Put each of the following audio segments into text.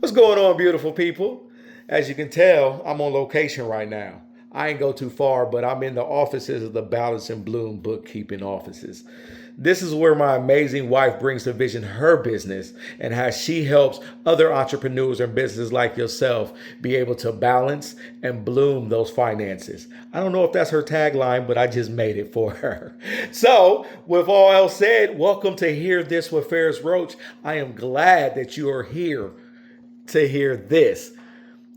What's going on, beautiful people? As you can tell, I'm on location right now. I ain't go too far, but I'm in the offices of the Balance and Bloom bookkeeping offices. This is where my amazing wife brings to vision her business and how she helps other entrepreneurs and businesses like yourself be able to balance and bloom those finances. I don't know if that's her tagline, but I just made it for her. So, with all else said, welcome to Hear This with Ferris Roach. I am glad that you are here to hear this.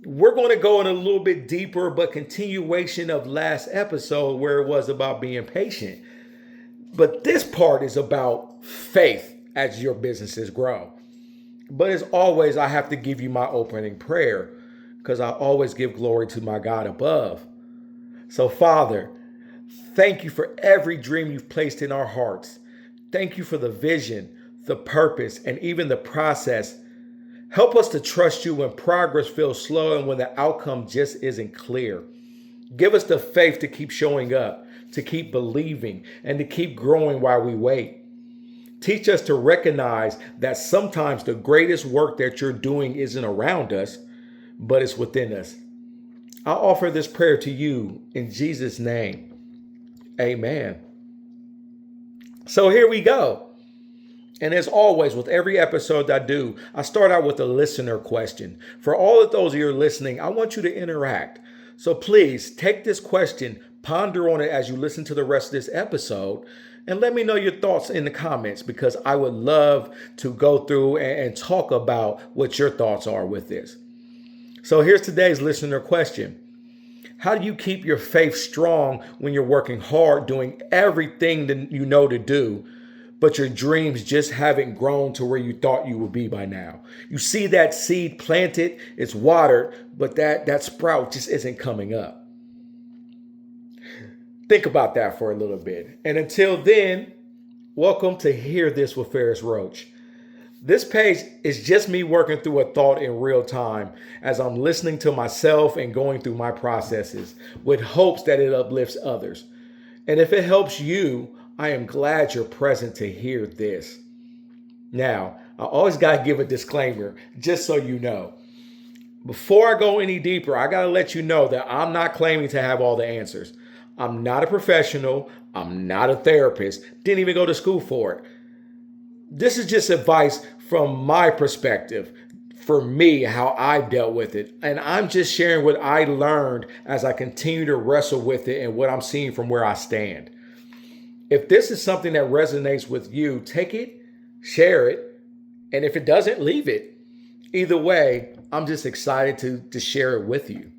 We're going to go in a little bit deeper, but continuation of last episode where it was about being patient. But this part is about faith as your businesses grow. But as always, I have to give you my opening prayer because I always give glory to my God above. So, Father, thank you for every dream you've placed in our hearts. Thank you for the vision, the purpose, and even the process. Help us to trust you when progress feels slow and when the outcome just isn't clear. Give us the faith to keep showing up, to keep believing, and to keep growing while we wait. Teach us to recognize that sometimes the greatest work that you're doing isn't around us, but it's within us. I offer this prayer to you in Jesus' name. Amen. So here we go. And as always, with every episode I do, I start out with a listener question. For all of those of you who are listening, I want you to interact. So please take this question, ponder on it as you listen to the rest of this episode, and let me know your thoughts in the comments because I would love to go through and talk about what your thoughts are with this. So here's today's listener question. How do you keep your faith strong when you're working hard, doing everything that you know to do, but your dreams just haven't grown to where you thought you would be by now? You see that seed planted, it's watered, but that sprout just isn't coming up. Think about that for a little bit. And until then, welcome to Hear This with Ferris Roach. This page is just me working through a thought in real time as I'm listening to myself and going through my processes with hopes that it uplifts others. And if it helps you, I am glad you're present to hear this. Now, I always got to give a disclaimer just so you know. Before I go any deeper, I got to let you know that I'm not claiming to have all the answers. I'm not a professional. I'm not a therapist. Didn't even go to school for it. This is just advice from my perspective, for me, how I've dealt with it. And I'm just sharing what I learned as I continue to wrestle with it and what I'm seeing from where I stand. If this is something that resonates with you, take it, share it, and if it doesn't, leave it. Either way, I'm just excited to share it with you.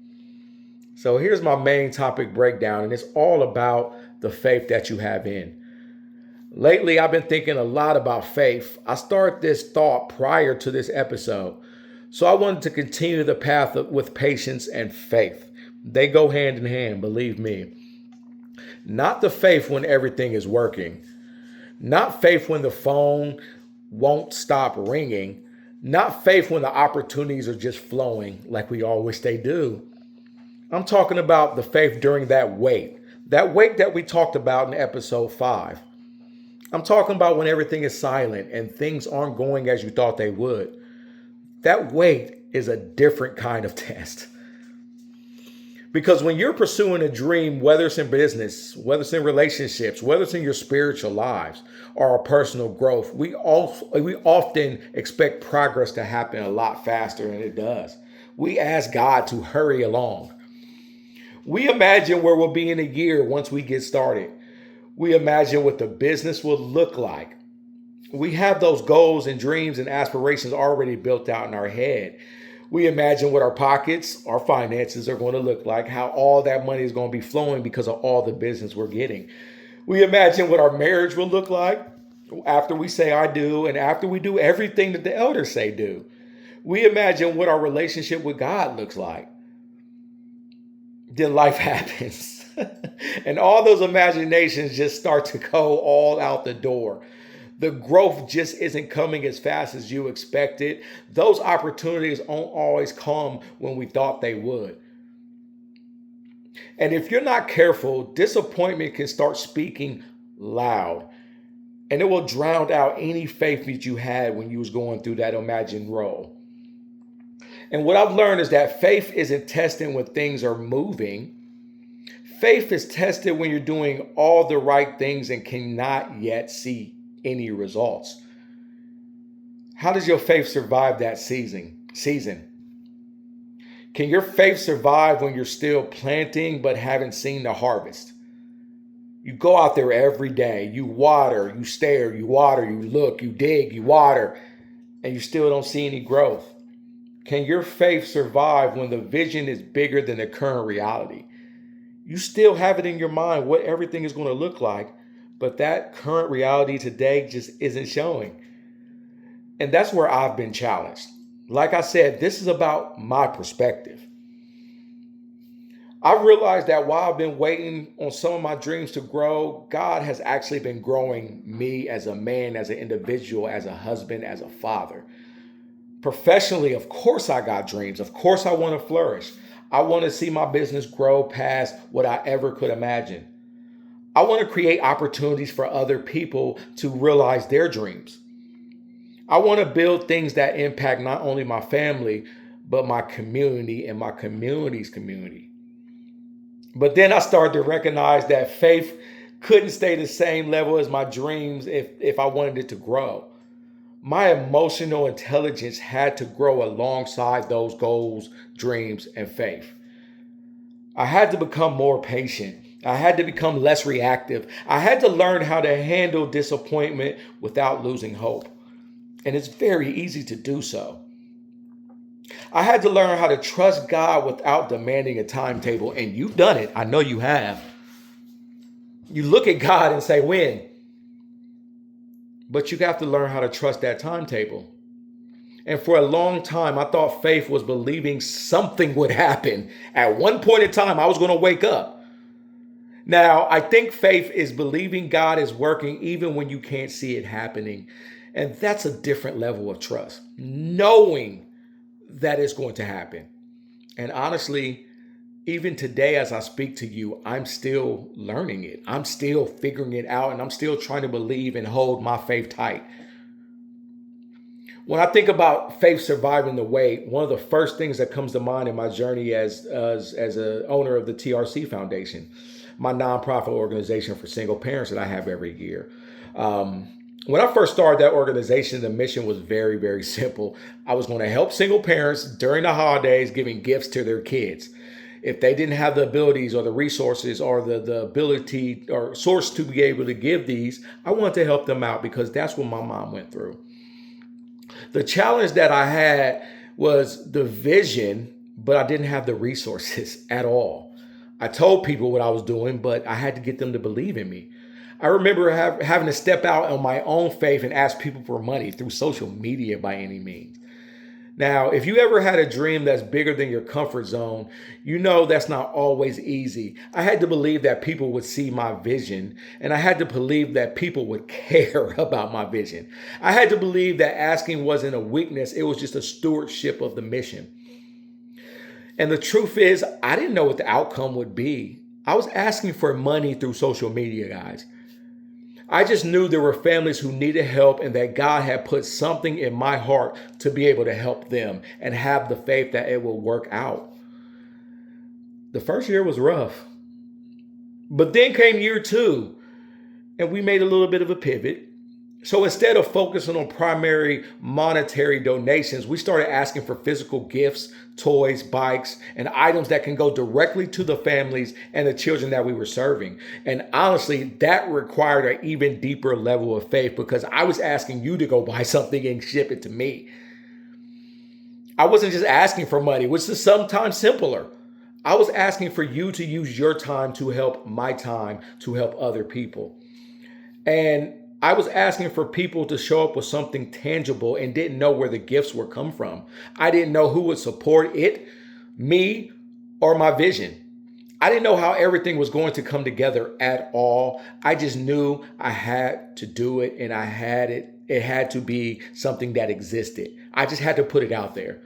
So here's my main topic breakdown, and it's all about the faith that you have in. Lately, I've been thinking a lot about faith. I started this thought prior to this episode. So I wanted to continue the path with patience and faith. They go hand in hand, believe me. Not the faith when everything is working. Not faith when the phone won't stop ringing. Not faith when the opportunities are just flowing like we all wish they do. I'm talking about the faith during that wait. That wait that we talked about in episode 5. I'm talking about when everything is silent and things aren't going as you thought they would. That wait is a different kind of test. Because when you're pursuing a dream, whether it's in business, whether it's in relationships, whether it's in your spiritual lives or our personal growth, we often expect progress to happen a lot faster than it does. We ask God to hurry along. We imagine where we'll be in a year once we get started. We imagine what the business will look like. We have those goals and dreams and aspirations already built out in our head. We imagine what our pockets, our finances are going to look like, how all that money is going to be flowing because of all the business we're getting. We imagine what our marriage will look like after we say I do and after we do everything that the elders say do. We imagine what our relationship with God looks like. Then life happens. And all those imaginations just start to go all out the door. The growth just isn't coming as fast as you expected. Those opportunities don't always come when we thought they would. And if you're not careful, disappointment can start speaking loud. And it will drown out any faith that you had when you was going through that imagined role. And what I've learned is that faith isn't tested when things are moving. Faith is tested when you're doing all the right things and cannot yet see any results. How does your faith survive that season? Can your faith survive when you're still planting but haven't seen the harvest? You go out there every day, you water, you stare, you water, you look, you dig, you water, and you still don't see any growth. Can your faith survive when the vision is bigger than the current reality? You still have it in your mind what everything is going to look like, but that current reality today just isn't showing. And that's where I've been challenged. Like I said, this is about my perspective. I've realized that while I've been waiting on some of my dreams to grow, God has actually been growing me as a man, as an individual, as a husband, as a father. Professionally, of course, I got dreams. Of course, I want to flourish. I want to see my business grow past what I ever could imagine. I want to create opportunities for other people to realize their dreams. I want to build things that impact not only my family, but my community and my community's community. But then I started to recognize that faith couldn't stay the same level as my dreams if I wanted it to grow. My emotional intelligence had to grow alongside those goals, dreams, and faith. I had to become more patient. I had to become less reactive. I had to learn how to handle disappointment without losing hope. And it's very easy to do so. I had to learn how to trust God without demanding a timetable. And you've done it. I know you have. You look at God and say, when? But you have to learn how to trust that timetable. And for a long time, I thought faith was believing something would happen. At one point in time, I was going to wake up. Now, I think faith is believing God is working even when you can't see it happening. And that's a different level of trust, knowing that it's going to happen. And honestly, even today, as I speak to you, I'm still learning it. I'm still figuring it out, and I'm still trying to believe and hold my faith tight. When I think about faith surviving the wait, one of the first things that comes to mind in my journey as an owner of the TRC Foundation, my nonprofit organization for single parents that I have every year. When I first started that organization, the mission was very, very simple. I was going to help single parents during the holidays giving gifts to their kids. If they didn't have the abilities or the resources or the ability or source to be able to give these, I wanted to help them out because that's what my mom went through. The challenge that I had was the vision, but I didn't have the resources at all. I told people what I was doing, but I had to get them to believe in me. I remember having to step out on my own faith and ask people for money through social media by any means. Now, if you ever had a dream that's bigger than your comfort zone, you know that's not always easy. I had to believe that people would see my vision, and I had to believe that people would care about my vision. I had to believe that asking wasn't a weakness, it was just a stewardship of the mission. And the truth is, I didn't know what the outcome would be. I was asking for money through social media, guys. I just knew there were families who needed help and that God had put something in my heart to be able to help them and have the faith that it will work out. The first year was rough, but then came year 2 and we made a little bit of a pivot. So instead of focusing on primary monetary donations, we started asking for physical gifts, toys, bikes, and items that can go directly to the families and the children that we were serving. And honestly, that required an even deeper level of faith because I was asking you to go buy something and ship it to me. I wasn't just asking for money, which is sometimes simpler. I was asking for you to use your time to help my time to help other people. And I was asking for people to show up with something tangible and didn't know where the gifts would come from. I didn't know who would support it, me, or my vision. I didn't know how everything was going to come together at all. I just knew I had to do it and it had to be something that existed. I just had to put it out there.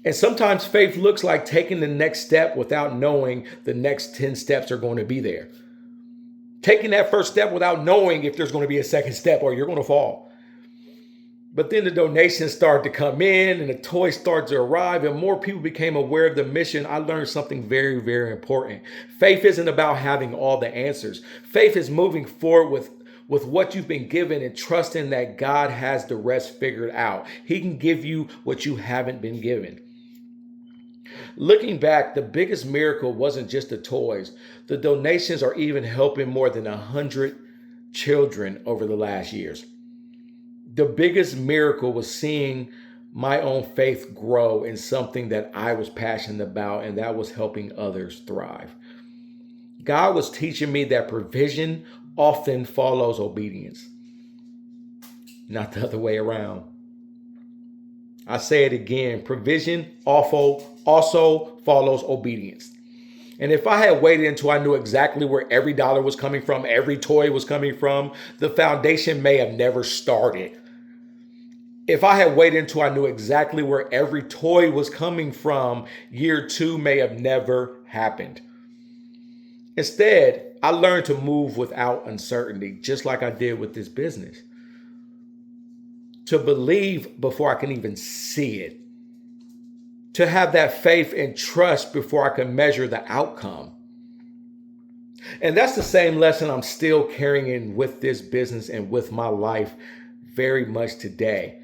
And sometimes faith looks like taking the next step without knowing the next 10 steps are going to be there. Taking that first step without knowing if there's going to be a second step or you're going to fall. But then the donations started to come in and the toys started to arrive and more people became aware of the mission. I learned something very, very important. Faith isn't about having all the answers. Faith is moving forward with what you've been given and trusting that God has the rest figured out. He can give you what you haven't been given. Looking back, the biggest miracle wasn't just the toys. The donations are even helping more than 100 children over the last years. The biggest miracle was seeing my own faith grow in something that I was passionate about, and that was helping others thrive. God was teaching me that provision often follows obedience, not the other way around. I say it again, provision also follows obedience. And if I had waited until I knew exactly where every dollar was coming from, every toy was coming from, the foundation may have never started. If I had waited until I knew exactly where every toy was coming from, year two may have never happened. Instead, I learned to move without uncertainty, just like I did with this business. To believe before I can even see it. To have that faith and trust before I can measure the outcome. And that's the same lesson I'm still carrying with this business and with my life very much today.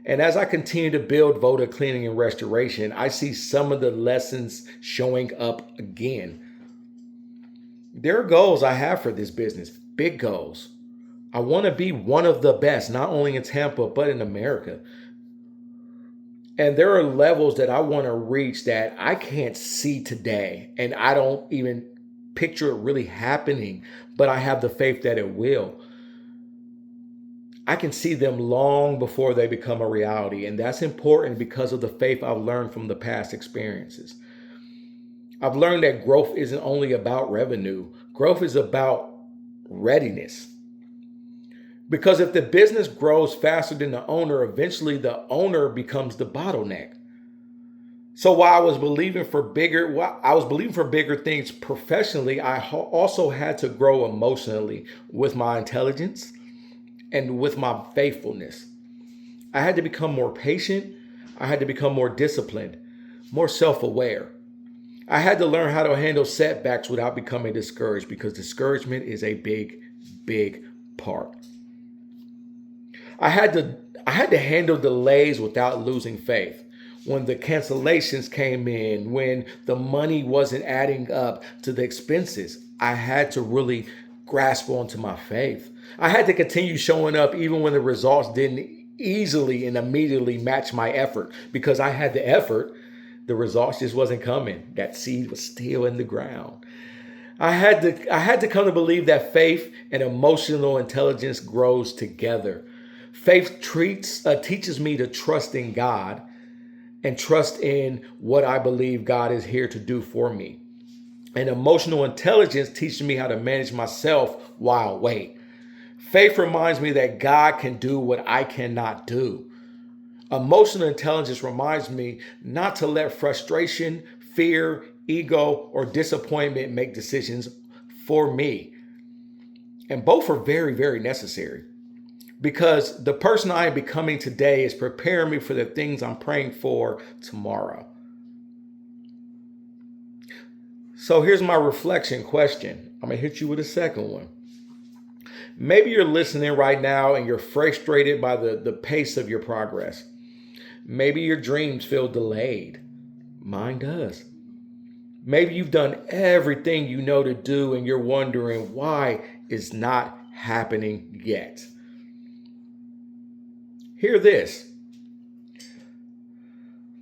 And as I continue to build Voda Cleaning and Restoration, I see some of the lessons showing up again. There are goals I have for this business, big goals. I want to be one of the best, not only in Tampa, but in America. And there are levels that I want to reach that I can't see today. And I don't even picture it really happening, but I have the faith that it will. I can see them long before they become a reality. And that's important because of the faith I've learned from the past experiences. I've learned that growth isn't only about revenue. Growth is about readiness. Because if the business grows faster than the owner, eventually the owner becomes the bottleneck. So while I was believing for bigger things professionally, I also had to grow emotionally with my intelligence and with my faithfulness. I had to become more patient. I had to become more disciplined, more self-aware. I had to learn how to handle setbacks without becoming discouraged because discouragement is a big, big part. I had to handle delays without losing faith. When the cancellations came in, when the money wasn't adding up to the expenses, I had to really grasp onto my faith. I had to continue showing up even when the results didn't easily and immediately match my effort because I had the effort. The results just wasn't coming. That seed was still in the ground. I had to come to believe that faith and emotional intelligence grows together. Faith teaches me to trust in God and trust in what I believe God is here to do for me. And emotional intelligence teaches me how to manage myself while I wait. Faith reminds me that God can do what I cannot do. Emotional intelligence reminds me not to let frustration, fear, ego, or disappointment make decisions for me. And both are very, very necessary. Because the person I am becoming today is preparing me for the things I'm praying for tomorrow. So here's my reflection question. I'm going to hit you with a second one. Maybe you're listening right now and you're frustrated by the pace of your progress. Maybe your dreams feel delayed. Mine does. Maybe you've done everything you know to do and you're wondering why it's not happening yet. Hear this.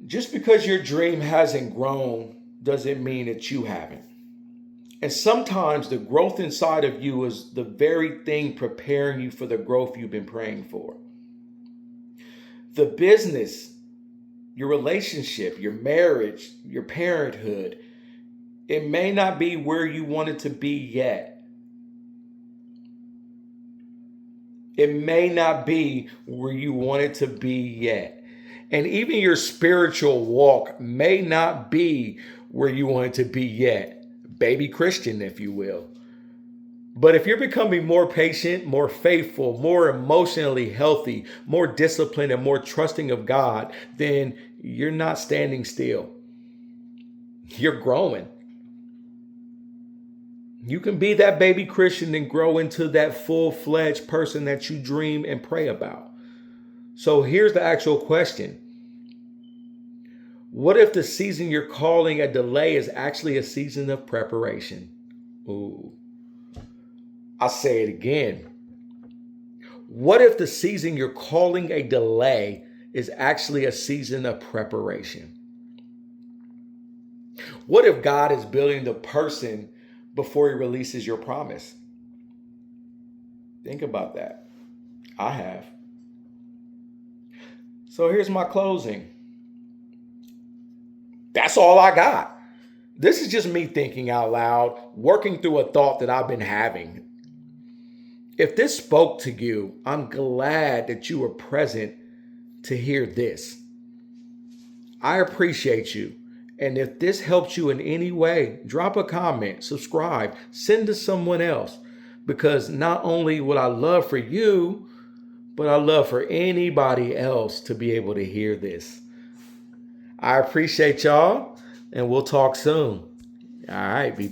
Just because your dream hasn't grown doesn't mean that you haven't. And sometimes the growth inside of you is the very thing preparing you for the growth you've been praying for. The business, your relationship, your marriage, your parenthood, it may not be where you want it to be yet. It may not be where you want it to be yet. And even your spiritual walk may not be where you want it to be yet. Baby Christian, if you will. But if you're becoming more patient, more faithful, more emotionally healthy, more disciplined, and more trusting of God, then you're not standing still. You're growing. You can be that baby Christian and grow into that full-fledged person that you dream and pray about. So here's the actual question. What if the season you're calling a delay is actually a season of preparation? Ooh. I'll say it again. What if the season you're calling a delay is actually a season of preparation? What if God is building the person before he releases your promise? Think about that. I have. So here's my closing. That's all I got. This is just me thinking out loud, working through a thought that I've been having. If this spoke to you, I'm glad that you were present to hear this. I appreciate you. And if this helps you in any way, drop a comment, subscribe, send to someone else. Because not only would I love for you, but I love for anybody else to be able to hear this. I appreciate y'all, and we'll talk soon. All right, be